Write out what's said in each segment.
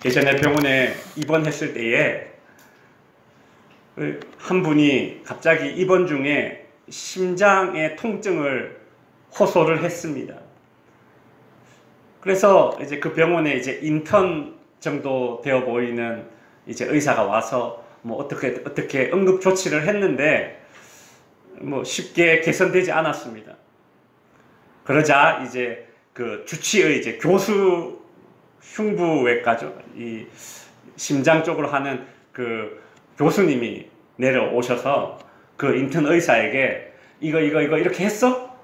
예전에 병원에 입원했을 때에 한 분이 갑자기 입원 중에 심장의 통증을 호소를 했습니다. 그래서 이제 그 병원에 이제 인턴 정도 되어 보이는 이제 의사가 와서 뭐 어떻게 응급 조치를 했는데 뭐 쉽게 개선되지 않았습니다. 그러자 이제 그 주치의 이제 교수 흉부외과죠. 이 심장 쪽으로 하는 그 교수님이 내려오셔서 그 인턴 의사에게 이거 이렇게 했어?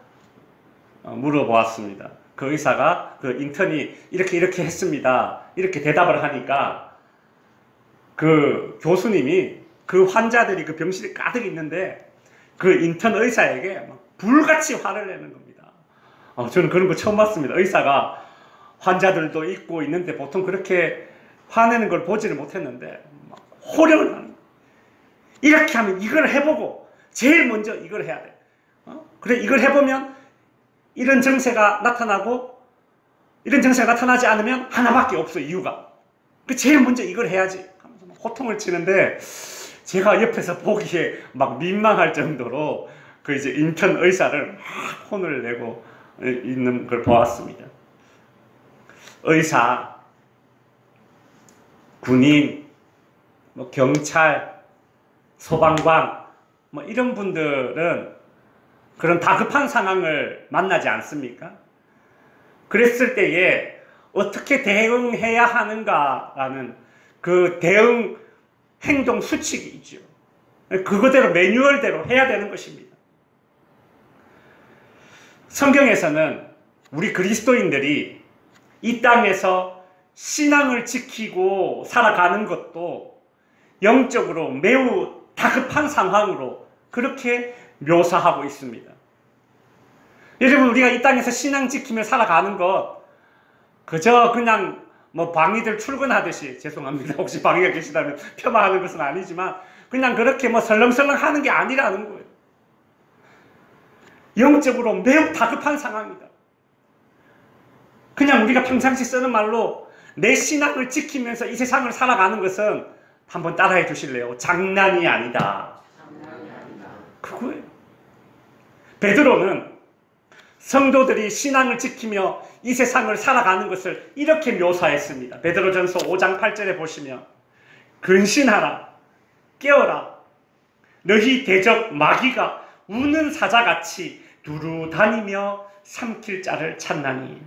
물어보았습니다. 그 의사가 그 인턴이 이렇게 했습니다. 이렇게 대답을 하니까 그 교수님이 그 환자들이 그 병실에 가득 있는데 그 인턴 의사에게 막 불같이 화를 내는 겁니다. 저는 그런 거 처음 봤습니다. 의사가 환자들도 있고 있는데 보통 그렇게 화내는 걸 보지를 못했는데 막 호령을 하는 거예요. 이렇게 하면 이걸 해보고 제일 먼저 이걸 해야 돼. 그래 이걸 해보면 이런 증세가 나타나고 이런 증세가 나타나지 않으면 하나밖에 없어 이유가. 그 제일 먼저 이걸 해야지 하면서 막 호통을 치는데 제가 옆에서 보기에 막 민망할 정도로 그 이제 인턴 의사를 막 혼을 내고 있는 걸 보았습니다. 의사, 군인, 뭐 경찰, 소방관 뭐 이런 분들은 그런 다급한 상황을 만나지 않습니까? 그랬을 때에 어떻게 대응해야 하는가라는 그 대응 행동 수칙이 있죠. 그거대로 매뉴얼대로 해야 되는 것입니다. 성경에서는 우리 그리스도인들이 이 땅에서 신앙을 지키고 살아가는 것도 영적으로 매우 다급한 상황으로 그렇게 묘사하고 있습니다. 여러분, 우리가 이 땅에서 신앙 지키며 살아가는 것 그저 그냥 뭐 방위들 출근하듯이, 죄송합니다. 혹시 방위가 계시다면 폄하하는 것은 아니지만 그냥 그렇게 뭐 설렁설렁 하는 게 아니라는 거예요. 영적으로 매우 다급한 상황이다. 그냥 우리가 평상시 쓰는 말로 내 신앙을 지키면서 이 세상을 살아가는 것은 한번 따라해 주실래요? 장난이 아니다. 그거예요. 베드로는 성도들이 신앙을 지키며 이 세상을 살아가는 것을 이렇게 묘사했습니다. 베드로전서 5장 8절에 보시면 근신하라, 깨어라, 너희 대적 마귀가 우는 사자같이 두루 다니며 삼킬 자를 찾나니.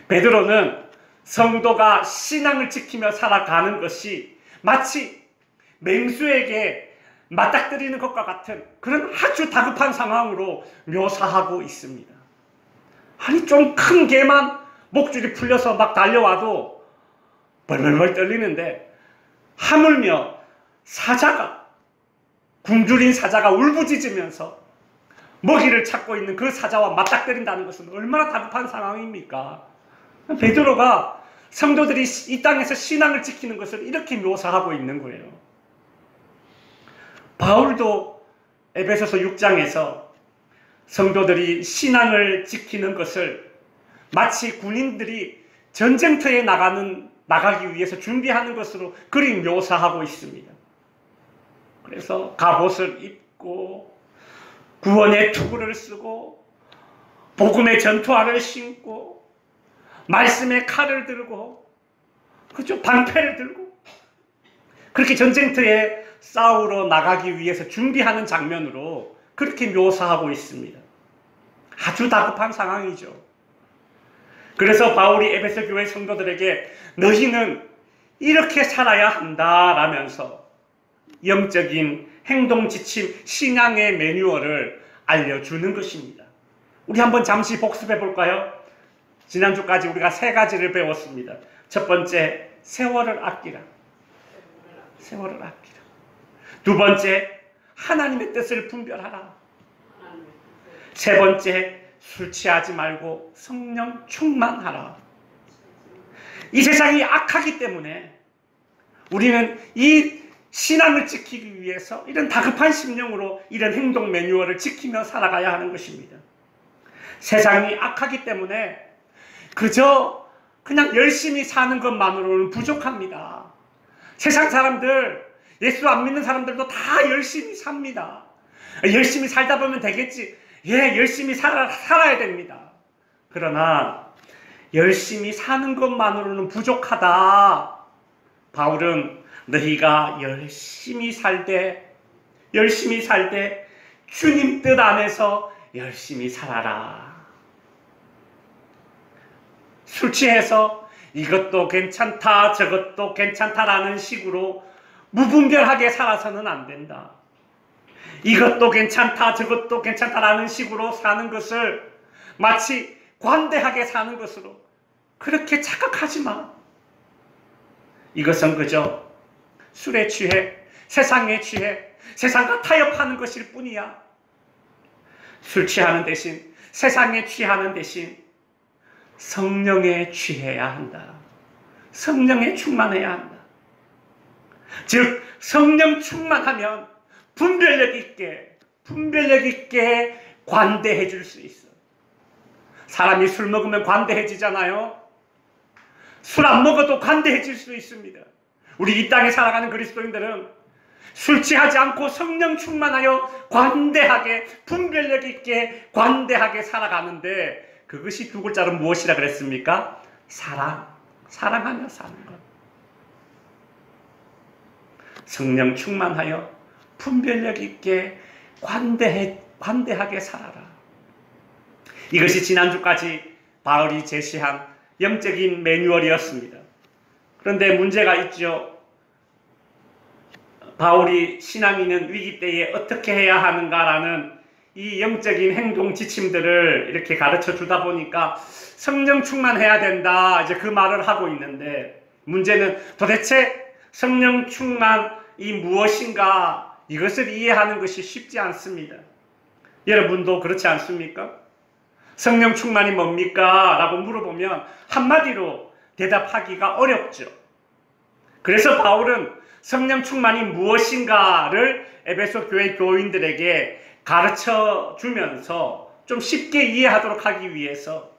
베드로는 성도가 신앙을 지키며 살아가는 것이 마치 맹수에게 맞닥뜨리는 것과 같은 그런 아주 다급한 상황으로 묘사하고 있습니다. 아니 좀 큰 개만 목줄이 풀려서 막 달려와도 벌벌벌 떨리는데 하물며 사자가, 굶주린 사자가 울부짖으면서 먹이를 찾고 있는 그 사자와 맞닥뜨린다는 것은 얼마나 다급한 상황입니까? 베드로가 성도들이 이 땅에서 신앙을 지키는 것을 이렇게 묘사하고 있는 거예요. 바울도 에베소서 6장에서 성도들이 신앙을 지키는 것을 마치 군인들이 전쟁터에 나가기 위해서 준비하는 것으로 그리 묘사하고 있습니다. 그래서 갑옷을 입고 구원의 투구를 쓰고 복음의 전투화를 신고 말씀의 칼을 들고 그죠? 방패를 들고 그렇게 전쟁터에 싸우러 나가기 위해서 준비하는 장면으로 그렇게 묘사하고 있습니다. 아주 다급한 상황이죠. 그래서 바울이 에베소 교회 성도들에게 너희는 이렇게 살아야 한다라면서 영적인 행동 지침, 신앙의 매뉴얼을 알려주는 것입니다. 우리 한번 잠시 복습해 볼까요? 지난주까지 우리가 3가지를 배웠습니다. 첫 번째, 세월을 아끼라. 세월을 아끼라. 두 번째, 하나님의 뜻을 분별하라. 세 번째, 술 취하지 말고 성령 충만하라. 이 세상이 악하기 때문에 우리는 이 신앙을 지키기 위해서 이런 다급한 심령으로 이런 행동 매뉴얼을 지키며 살아가야 하는 것입니다. 세상이 악하기 때문에 그저 그냥 열심히 사는 것만으로는 부족합니다. 세상 사람들, 예수 안 믿는 사람들도 다 열심히 삽니다. 열심히 살다 보면 되겠지. 예, 열심히 살아야 됩니다. 그러나 열심히 사는 것만으로는 부족하다. 바울은 너희가 열심히 살 때 주님 뜻 안에서 열심히 살아라. 술 취해서 이것도 괜찮다 저것도 괜찮다라는 식으로 무분별하게 살아서는 안 된다. 이것도 괜찮다 저것도 괜찮다라는 식으로 사는 것을 마치 관대하게 사는 것으로 그렇게 착각하지 마. 이것은 그저 술에 취해 세상에 취해 세상과 타협하는 것일 뿐이야. 술 취하는 대신 세상에 취하는 대신 성령에 취해야 한다. 성령에 충만해야 한다. 즉 성령 충만하면 분별력 있게 관대해 줄 수 있어. 사람이 술 먹으면 관대해지잖아요. 술 안 먹어도 관대해질 수 있습니다. 우리 이 땅에 살아가는 그리스도인들은 술 취하지 않고 성령 충만하여 관대하게 분별력 있게 관대하게 살아가는데 그것이 두 글자로 무엇이라 그랬습니까? 사랑하며 사는 것. 성령 충만하여 분별력 있게 관대하게 살아라. 이것이 지난주까지 바울이 제시한 영적인 매뉴얼이었습니다. 그런데 문제가 있죠. 바울이 신앙인은 위기 때에 어떻게 해야 하는가라는 이 영적인 행동 지침들을 이렇게 가르쳐 주다 보니까 성령 충만해야 된다. 이제 그 말을 하고 있는데 문제는 도대체 성령 충만이 무엇인가 이것을 이해하는 것이 쉽지 않습니다. 여러분도 그렇지 않습니까? 성령 충만이 뭡니까? 라고 물어보면 한마디로 대답하기가 어렵죠. 그래서 바울은 성령 충만이 무엇인가를 에베소 교회 교인들에게 가르쳐 주면서 좀 쉽게 이해하도록 하기 위해서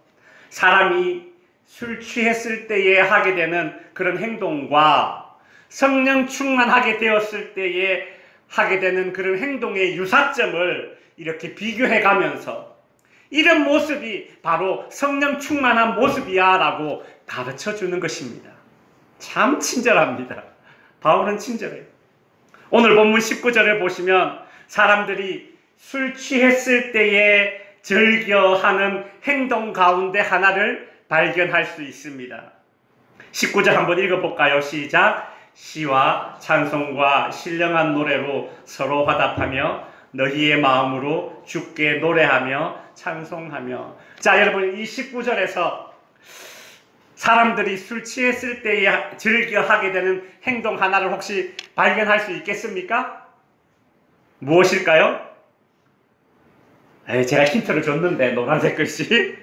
사람이 술 취했을 때에 하게 되는 그런 행동과 성령 충만하게 되었을 때에 하게 되는 그런 행동의 유사점을 이렇게 비교해 가면서 이런 모습이 바로 성령 충만한 모습이야 라고 가르쳐 주는 것입니다. 참 친절합니다. 바울은 친절해요. 오늘 본문 19절을 보시면 사람들이 술 취했을 때에 즐겨하는 행동 가운데 하나를 발견할 수 있습니다. 19절 한번 읽어볼까요? 시작. 시와 찬송과 신령한 노래로 서로 화답하며 너희의 마음으로 주께 노래하며 찬송하며. 자, 여러분 이 19절에서 사람들이 술 취했을 때에 즐겨 하게 되는 행동 하나를 혹시 발견할 수 있겠습니까? 무엇일까요? 제가 힌트를 줬는데 노란색 글씨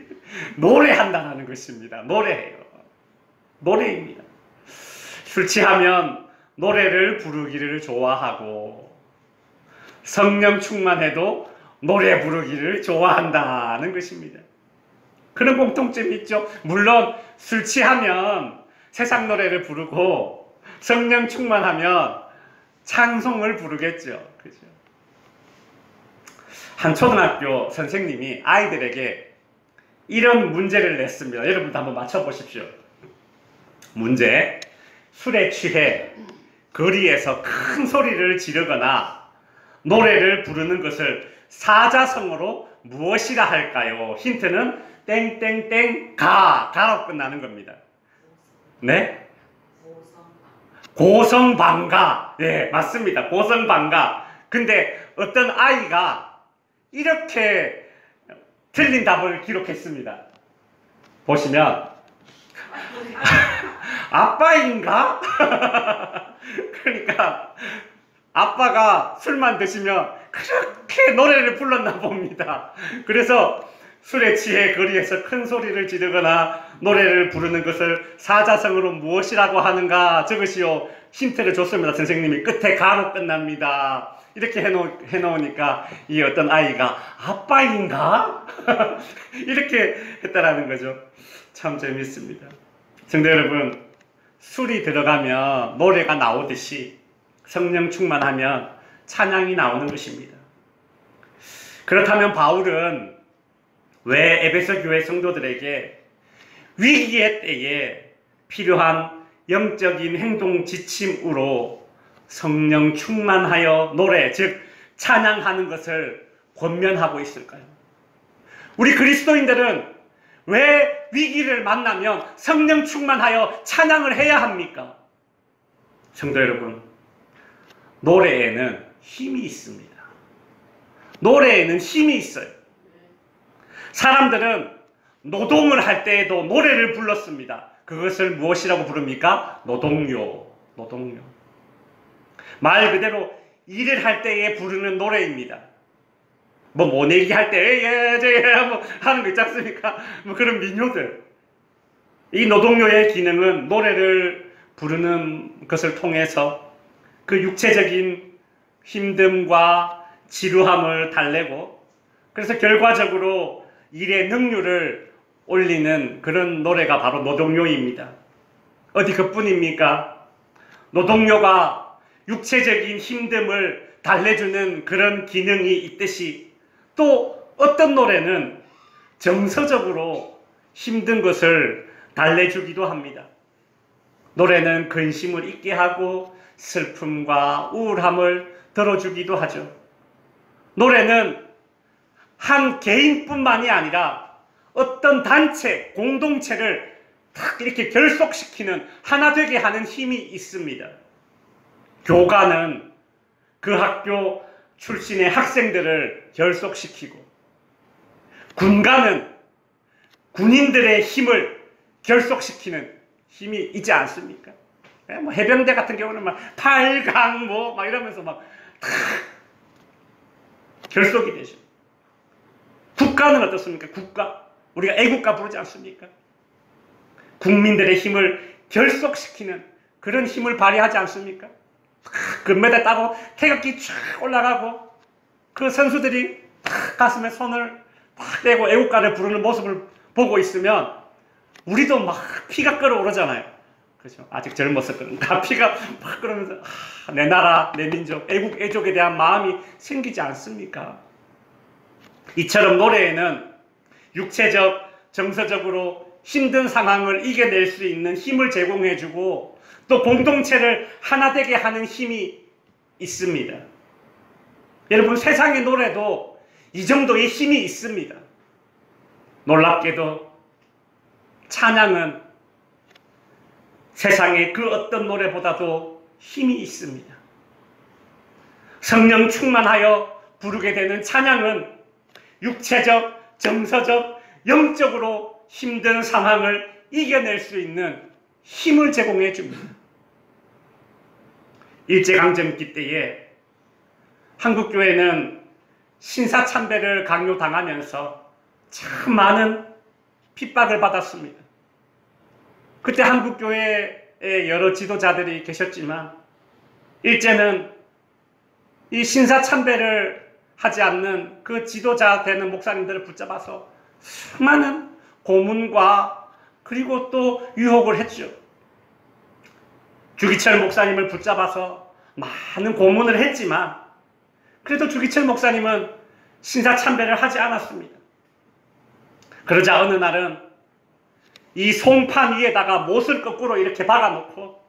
노래한다는 것입니다. 노래해요. 노래입니다. 술 취하면 노래를 부르기를 좋아하고 성령 충만해도 노래 부르기를 좋아한다는 것입니다. 그런 공통점이 있죠. 물론 술 취하면 세상 노래를 부르고 성령 충만하면 찬송을 부르겠죠. 그죠? 한 초등학교 선생님이 아이들에게 이런 문제를 냈습니다. 여러분도 한번 맞춰보십시오. 문제. 술에 취해 거리에서 큰 소리를 지르거나 노래를 부르는 것을 사자성어로 무엇이라 할까요? 힌트는 땡땡땡 가로 끝나는 겁니다. 네? 고성방가. 예, 맞습니다. 고성방가. 근데 어떤 아이가 이렇게 틀린 답을 기록했습니다. 보시면 아빠인가? 그러니까 아빠가 술만 드시면 그렇게 노래를 불렀나 봅니다. 그래서 술에 취해 거리에서 큰 소리를 지르거나 노래를 부르는 것을 사자성어로 무엇이라고 하는가 적으시오. 힌트를 줬습니다. 선생님이 끝에 가로 끝납니다. 이렇게 해놓으니까 이 어떤 아이가 아빠인가? 이렇게 했다라는 거죠. 참 재밌습니다. 성도 여러분, 술이 들어가면 노래가 나오듯이 성령 충만하면 찬양이 나오는 것입니다. 그렇다면 바울은 왜 에베소 교회 성도들에게 위기의 때에 필요한 영적인 행동 지침으로 성령 충만하여 노래, 즉 찬양하는 것을 권면하고 있을까요? 우리 그리스도인들은 왜 위기를 만나면 성령 충만하여 찬양을 해야 합니까? 성도 여러분, 노래에는 힘이 있습니다. 노래에는 힘이 있어요. 사람들은 노동을 할 때에도 노래를 불렀습니다. 그것을 무엇이라고 부릅니까? 노동요. 말 그대로 일을 할 때에 부르는 노래입니다. 뭐 모내기 할 때 뭐 하는 거 있지 않습니까? 뭐 그런 민요들. 이 노동요의 기능은 노래를 부르는 것을 통해서 그 육체적인 힘듦과 지루함을 달래고, 그래서 결과적으로 일의 능률을 올리는 그런 노래가 바로 노동요입니다. 어디 그뿐입니까? 노동요가 육체적인 힘듦을 달래주는 그런 기능이 있듯이, 또 어떤 노래는 정서적으로 힘든 것을 달래주기도 합니다. 노래는 근심을 잊게 하고 슬픔과 우울함을 덜어주기도 하죠. 노래는 한 개인뿐만이 아니라 어떤 단체, 공동체를 탁 이렇게 결속시키는, 하나 되게 하는 힘이 있습니다. 교가는 그 학교 출신의 학생들을 결속시키고, 군가는 군인들의 힘을 결속시키는 힘이 있지 않습니까? 뭐 해병대 같은 경우는 막 8강 막 이러면서 막 탁 결속이 되죠. 국가는 어떻습니까? 국가. 우리가 애국가 부르지 않습니까? 국민들의 힘을 결속시키는 그런 힘을 발휘하지 않습니까? 금메달 따고 태극기 쫙 올라가고, 그 선수들이 가슴에 손을 딱 대고 애국가를 부르는 모습을 보고 있으면 우리도 막 피가 끓어오르잖아요. 그렇죠? 아직 젊어서 그런가 피가 막 끓으면서 내 나라, 내 민족, 애국, 애족에 대한 마음이 생기지 않습니까? 이처럼 노래에는 육체적, 정서적으로 힘든 상황을 이겨낼 수 있는 힘을 제공해주고, 또 공동체를 하나 되게 하는 힘이 있습니다. 여러분, 세상의 노래도 이 정도의 힘이 있습니다. 놀랍게도 찬양은 세상의 그 어떤 노래보다도 힘이 있습니다. 성령 충만하여 부르게 되는 찬양은 육체적, 정서적, 영적으로 힘든 상황을 이겨낼 수 있는 힘을 제공해 줍니다. 일제강점기 때에 한국교회는 신사참배를 강요당하면서 참 많은 핍박을 받았습니다. 그때 한국교회에 여러 지도자들이 계셨지만, 일제는 이 신사참배를 하지 않는 그 지도자 되는 목사님들을 붙잡아서 수많은 고문과 그리고 또 유혹을 했죠. 주기철 목사님을 붙잡아서 많은 고문을 했지만, 그래도 주기철 목사님은 신사참배를 하지 않았습니다. 그러자 어느 날은 이 송판 위에다가 못을 거꾸로 이렇게 박아놓고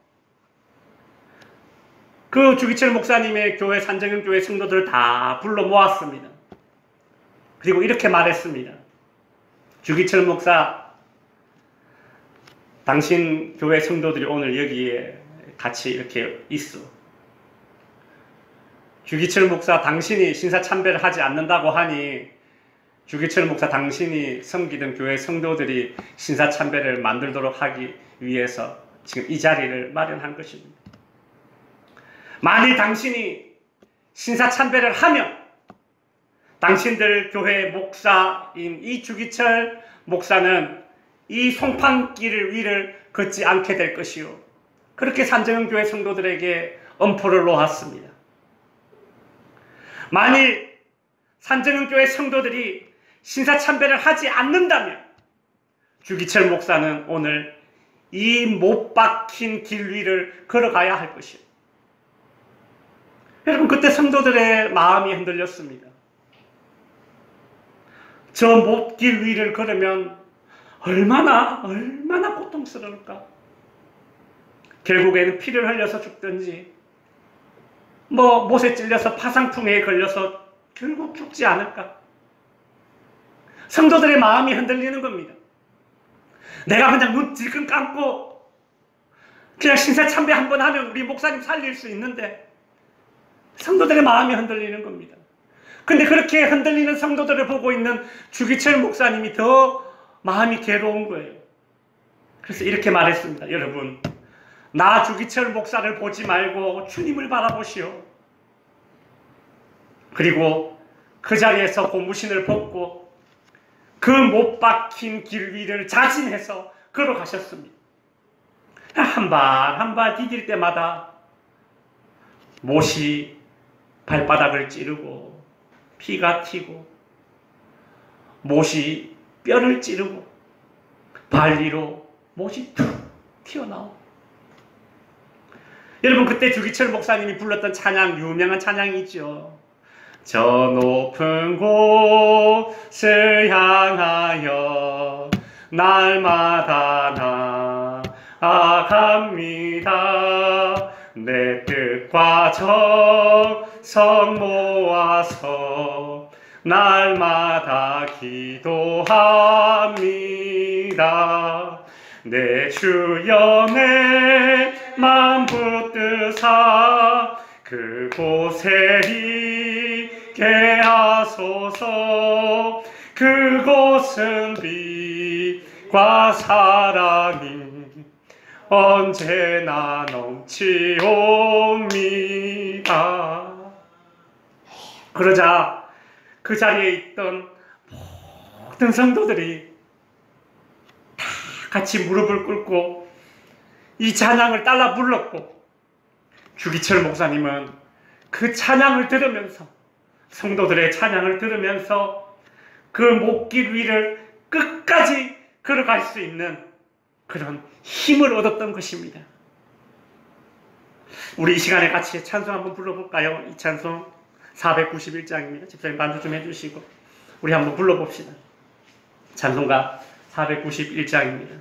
그 주기철 목사님의 교회, 산정형교회 성도들을 다 불러 모았습니다. 그리고 이렇게 말했습니다. 주기철 목사, 당신 교회 성도들이 오늘 여기에 같이 이렇게 있어. 주기철 목사, 당신이 신사참배를 하지 않는다고 하니 주기철 목사, 당신이 섬기던 교회 성도들이 신사참배를 만들도록 하기 위해서 지금 이 자리를 마련한 것입니다. 만일 당신이 신사참배를 하면 당신들 교회 목사인 이 주기철 목사는 이 송판길 위를 걷지 않게 될 것이요. 그렇게 산정형교회 성도들에게 엄포를 놓았습니다. 만일 산정형교회 성도들이 신사참배를 하지 않는다면 주기철 목사는 오늘 이 못 박힌 길 위를 걸어가야 할 것이에요. 여러분, 그때 성도들의 마음이 흔들렸습니다. 저 못길 위를 걸으면 얼마나 고통스러울까. 결국에는 피를 흘려서 죽든지 못에 찔려서 파상풍에 걸려서 결국 죽지 않을까. 성도들의 마음이 흔들리는 겁니다. 내가 그냥 눈 질끈 감고 그냥 신세 참배 한번 하면 우리 목사님 살릴 수 있는데 성도들의 마음이 흔들리는 겁니다. 근데 그렇게 흔들리는 성도들을 보고 있는 주기철 목사님이 더 마음이 괴로운 거예요. 그래서 이렇게 말했습니다. 여러분, 나 주기철 목사를 보지 말고 주님을 바라보시오. 그리고 그 자리에서 고무신을 벗고 그 못 박힌 길 위를 자진해서 걸어가셨습니다. 한 발 한 발 디딜 때마다 못이 발바닥을 찌르고 피가 튀고 못이 뼈를 찌르고 발 위로 못이 툭 튀어나오고. 여러분, 그때 주기철 목사님이 불렀던 찬양, 유명한 찬양이죠. 저 높은 곳을 향하여 날마다 나아갑니다. 내 뜻과 정성 모아서 날마다 기도합니다. 내 주여 내 맘 붙드사 그곳에 있게 하소서. 그곳은 빛과 사랑이 언제나 넘치옵니다. 그러자 그 자리에 있던 모든 성도들이 다 같이 무릎을 꿇고 이 찬양을 따라 불렀고, 주기철 목사님은 그 찬양을 들으면서, 성도들의 찬양을 들으면서 그 목길 위를 끝까지 걸어갈 수 있는 그런 힘을 얻었던 것입니다. 우리 이 시간에 같이 찬송 한번 불러볼까요? 이 찬송 491장입니다. 집사님 반주 좀 해주시고 우리 한번 불러봅시다. 찬송가 491장입니다.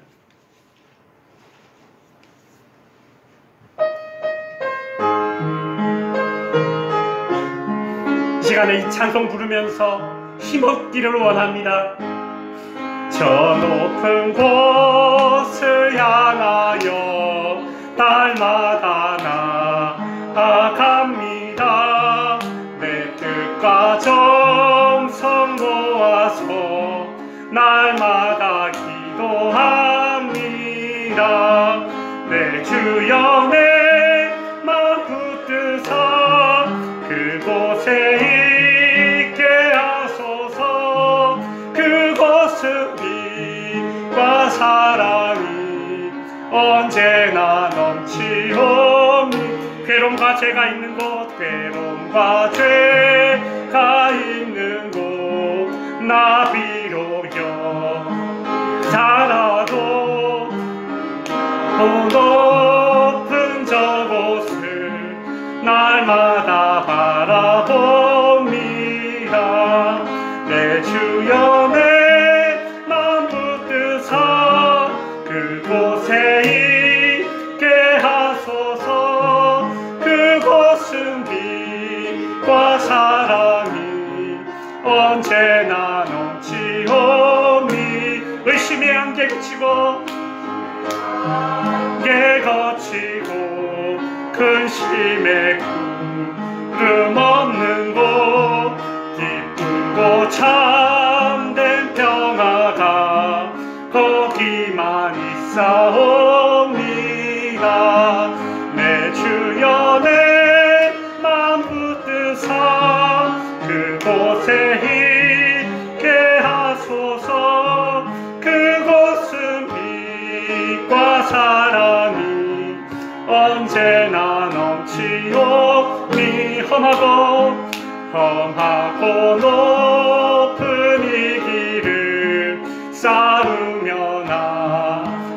이 시간에 이 찬송 부르면서 힘없기를 원합니다. 저 높은 곳을 향하여 날마다 나아갑니다. 내 뜻과 정성 모아서 날마다 기도합니다. 내 주여 내 맘 붙드사 그곳에 있게 하소서. 그곳은 빛과 사랑이 언제나 넘치오니. 괴로움과 죄가 있는 곳, 괴로움과 죄가 있는 곳, 나비로여 살아도 높은 저곳을 날마다 바라봅니다. 내 주여 내 맘 붙드사 그곳에 있게 하소서. 그곳은 빛과 사랑이 언제나 넘치오니. 의심의 안개 거치고 근심의 구름 없는 곳, 기쁘고 참된 평화가 거기만 있사옵니다. 내 주여 내 맘 붙드사 그곳에 있게 하소서. 그곳은 빛과 사랑이 언제나 넘치오니. 험하고 높은 이 길을 쌓으며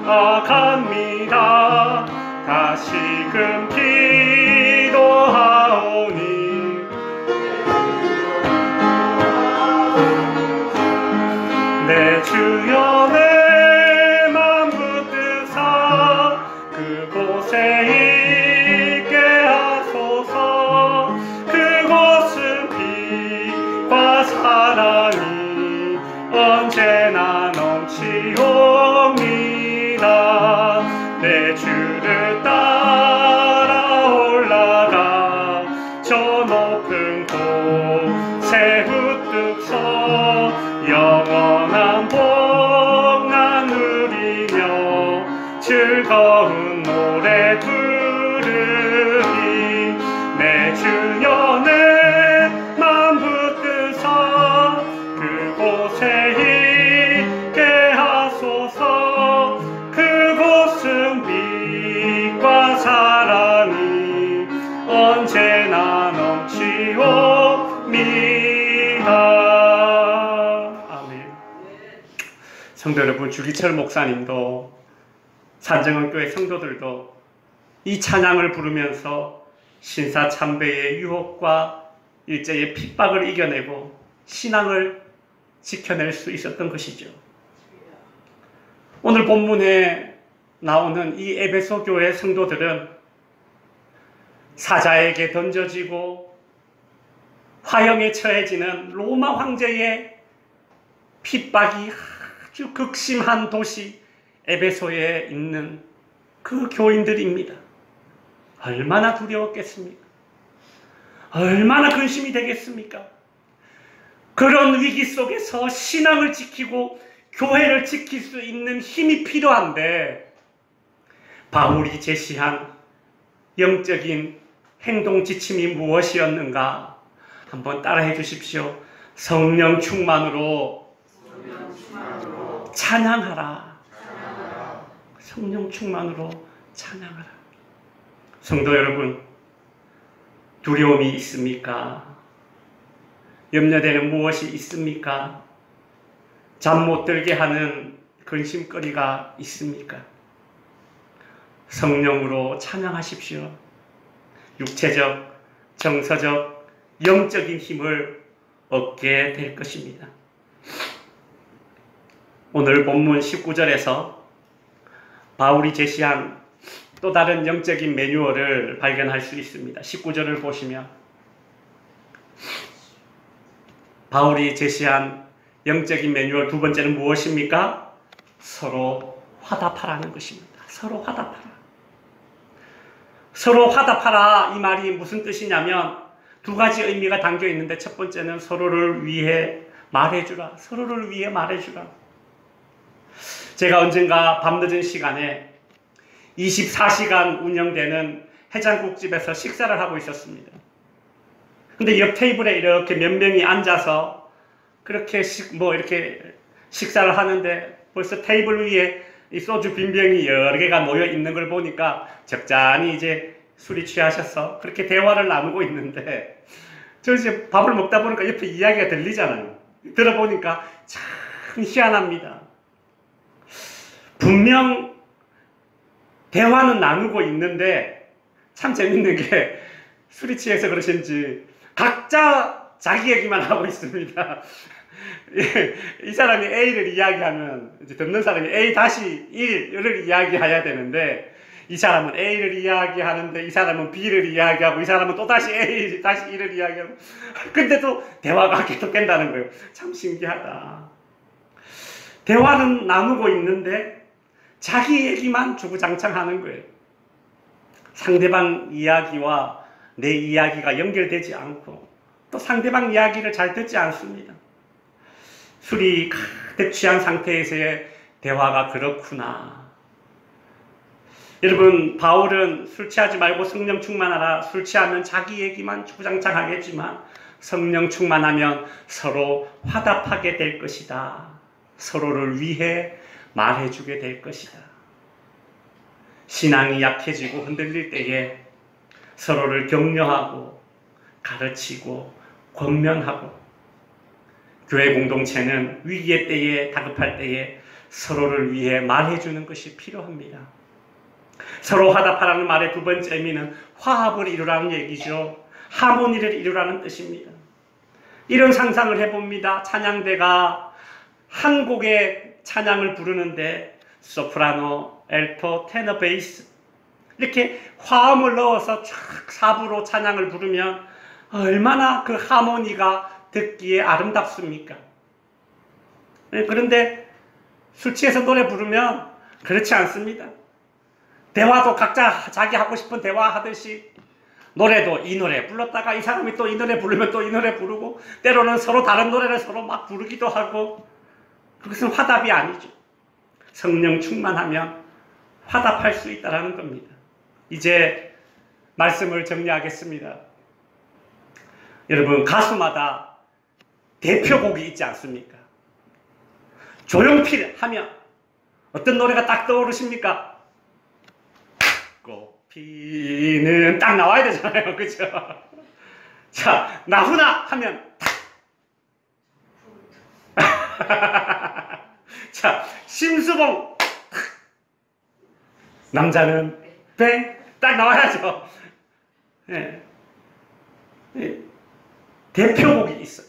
나아갑니다. 다시금 기도하오니 내 주여 내 맘 붙드사 그곳에 있게 하소서. 그곳은 빛과 사랑이 언제나 넘치옵니다. 내 주를 따라 올라가 저 높은 곳에 우뚝 서 영원한 복난 누리며 즐거운 노래 부르리. 내 주여 내 맘 붙드사 그곳에 있게 하소서. 그곳은 빛과 사랑이 언제나 넘치옵니다. 아멘. 성도 여러분, 주기철 목사님도 산정원교회 성도들도 이 찬양을 부르면서 신사참배의 유혹과 일제의 핍박을 이겨내고 신앙을 지켜낼 수 있었던 것이죠. 오늘 본문에 나오는 이 에베소 교회 성도들은 사자에게 던져지고 화형에 처해지는 로마 황제의 핍박이 아주 극심한 도시 에베소에 있는 그 교인들입니다. 얼마나 두려웠겠습니까? 얼마나 근심이 되겠습니까? 그런 위기 속에서 신앙을 지키고 교회를 지킬 수 있는 힘이 필요한데 바울이 제시한 영적인 행동 지침이 무엇이었는가? 한번 따라해 주십시오. 성령 충만으로 찬양하라. 성령 충만으로 찬양하라. 성도 여러분, 두려움이 있습니까? 염려되는 무엇이 있습니까? 잠 못 들게 하는 근심거리가 있습니까? 성령으로 찬양하십시오. 육체적, 정서적, 영적인 힘을 얻게 될 것입니다. 오늘 본문 19절에서 바울이 제시한 또 다른 영적인 매뉴얼을 발견할 수 있습니다. 19절을 보시면 바울이 제시한 영적인 매뉴얼 두 번째는 무엇입니까? 서로 화답하라는 것입니다. 서로 화답하라. 서로 화답하라, 이 말이 무슨 뜻이냐면 두 가지 의미가 담겨 있는데, 첫 번째는 서로를 위해 말해주라. 서로를 위해 말해주라. 제가 언젠가 밤늦은 시간에 24시간 운영되는 해장국집에서 식사를 하고 있었습니다. 근데 옆 테이블에 이렇게 몇 명이 앉아서 그렇게 이렇게 식사를 하는데 벌써 테이블 위에 이 소주 빈병이 여러 개가 모여 있는 걸 보니까 적잖이 이제 술이 취하셔서 그렇게 대화를 나누고 있는데, 저 이제 밥을 먹다 보니까 옆에 이야기가 들리잖아요. 들어보니까 참 희한합니다. 분명 대화는 나누고 있는데 참 재밌는 게 술이 취해서 그러신지 각자 자기 얘기만 하고 있습니다. 이 사람이 A를 이야기하면 이제 듣는 사람이 A-1을 이야기해야 되는데, 이 사람은 A를 이야기하는데 이 사람은 B를 이야기하고 이 사람은 또 다시 A-1을 이야기하고, 근데 또 대화가 계속된다는 거예요. 참 신기하다. 대화는 나누고 있는데 자기 얘기만 주구장창 하는 거예요. 상대방 이야기와 내 이야기가 연결되지 않고 또 상대방 이야기를 잘 듣지 않습니다. 술이 가득 취한 상태에서의 대화가 그렇구나. 여러분, 바울은 술 취하지 말고 성령 충만하라. 술 취하면 자기 얘기만 주구장창 하겠지만 성령 충만하면 서로 화답하게 될 것이다. 서로를 위해 말해주게 될 것이다. 신앙이 약해지고 흔들릴 때에 서로를 격려하고 가르치고 권면하고, 교회 공동체는 위기의 때에, 다급할 때에 서로를 위해 말해주는 것이 필요합니다. 서로 화답하라는 말의 두 번째 의미는 화합을 이루라는 얘기죠. 하모니를 이루라는 뜻입니다. 이런 상상을 해봅니다. 찬양대가 한 곡의 찬양을 부르는데 소프라노, 엘토, 테너, 베이스 이렇게 화음을 넣어서 쫙 사부로 찬양을 부르면 얼마나 그 하모니가 듣기에 아름답습니까? 그런데 술 취해서 노래 부르면 그렇지 않습니다. 대화도 각자 자기 하고 싶은 대화 하듯이 노래도 이 노래 불렀다가 이 사람이 또 이 노래 부르면 또 이 노래 부르고 때로는 서로 다른 노래를 서로 막 부르기도 하고 그것은 화답이 아니죠. 성령 충만하면 화답할 수 있다는 겁니다. 이제 말씀을 정리하겠습니다. 여러분 가수마다 대표곡이 있지 않습니까? 조용필 하면 어떤 노래가 딱 떠오르십니까? 꽃피는 딱 나와야 되잖아요. 그죠? 자, 나훈아 하면 자, 심수봉 남자는 뱅 딱 나와야죠. 네. 네. 대표곡이 있어요.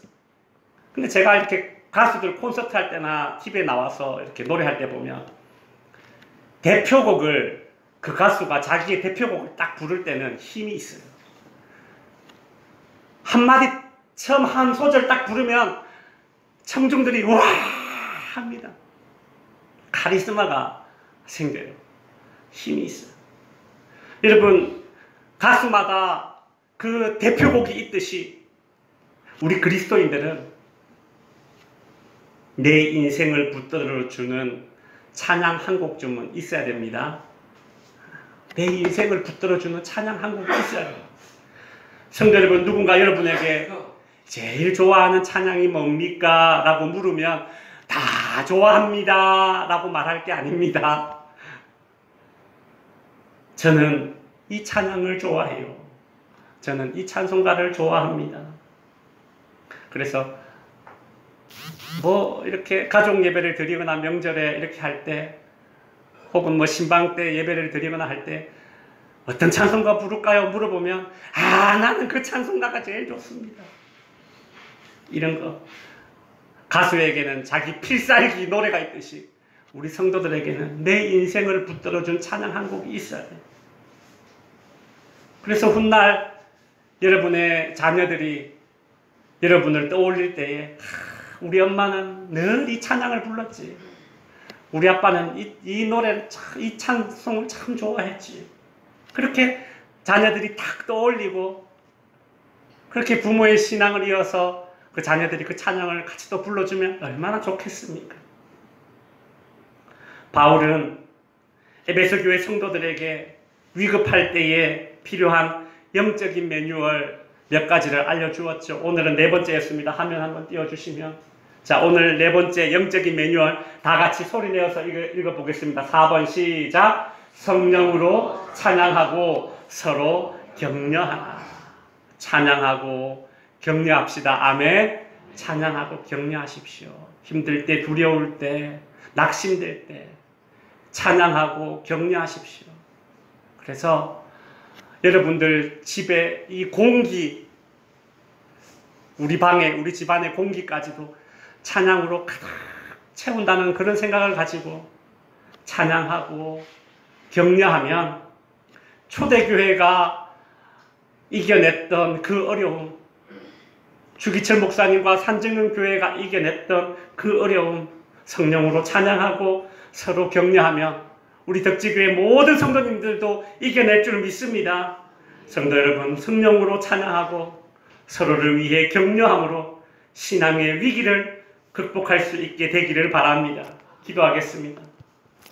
근데 제가 이렇게 가수들 콘서트 할 때나 TV에 나와서 이렇게 노래할 때 보면 대표곡을 그 가수가 자기의 대표곡을 딱 부를 때는 힘이 있어요. 한마디 처음 한 소절 딱 부르면 청중들이 와 합니다. 카리스마가 생겨요. 힘이 있어요. 여러분 가수마다 그 대표곡이 있듯이 우리 그리스도인들은 내 인생을 붙들어주는 찬양 한 곡쯤은 있어야 됩니다. 내 인생을 붙들어주는 찬양 한 곡이 있어야 돼요. 성도 여러분, 누군가 여러분에게 제일 좋아하는 찬양이 뭡니까? 라고 물으면 다 좋아합니다 라고 말할 게 아닙니다. 저는 이 찬양을 좋아해요. 저는 이 찬송가를 좋아합니다. 그래서 뭐 이렇게 가족 예배를 드리거나 명절에 이렇게 할 때 혹은 뭐 신방 때 예배를 드리거나 할 때 어떤 찬송가 부를까요? 물어보면 나는 그 찬송가가 제일 좋습니다. 이런 거. 가수에게는 자기 필살기 노래가 있듯이 우리 성도들에게는 내 인생을 붙들어준 찬양 한 곡이 있어야 돼요. 그래서 훗날 여러분의 자녀들이 여러분을 떠올릴 때에 우리 엄마는 늘 이 찬양을 불렀지. 우리 아빠는 이 노래를 이 찬송을 참 좋아했지. 그렇게 자녀들이 딱 떠올리고 그렇게 부모의 신앙을 이어서 그 자녀들이 그 찬양을 같이 또 불러주면 얼마나 좋겠습니까? 바울은 에베소 교회 성도들에게 위급할 때에 필요한 영적인 매뉴얼 몇 가지를 알려주었죠. 오늘은 네 번째였습니다. 화면 한번 띄워주시면. 자, 오늘 네 번째 영적인 매뉴얼 다 같이 소리내어서 읽어보겠습니다. 4번 시작. 성령으로 찬양하고 서로 격려하라. 찬양하고 격려합시다. 아멘. 찬양하고 격려하십시오. 힘들 때, 두려울 때, 낙심될 때 찬양하고 격려하십시오. 그래서 여러분들 집에 이 공기, 우리 방에, 우리 집안의 공기까지도 찬양으로 가득 채운다는 그런 생각을 가지고 찬양하고 격려하면 초대교회가 이겨냈던 그 어려움, 주기철 목사님과 산증은 교회가 이겨냈던 그 어려움, 성령으로 찬양하고 서로 격려하면 우리 덕지교회 모든 성도님들도 이겨낼 줄 믿습니다. 성도 여러분, 성령으로 찬양하고 서로를 위해 격려함으로 신앙의 위기를 극복할 수 있게 되기를 바랍니다. 기도하겠습니다.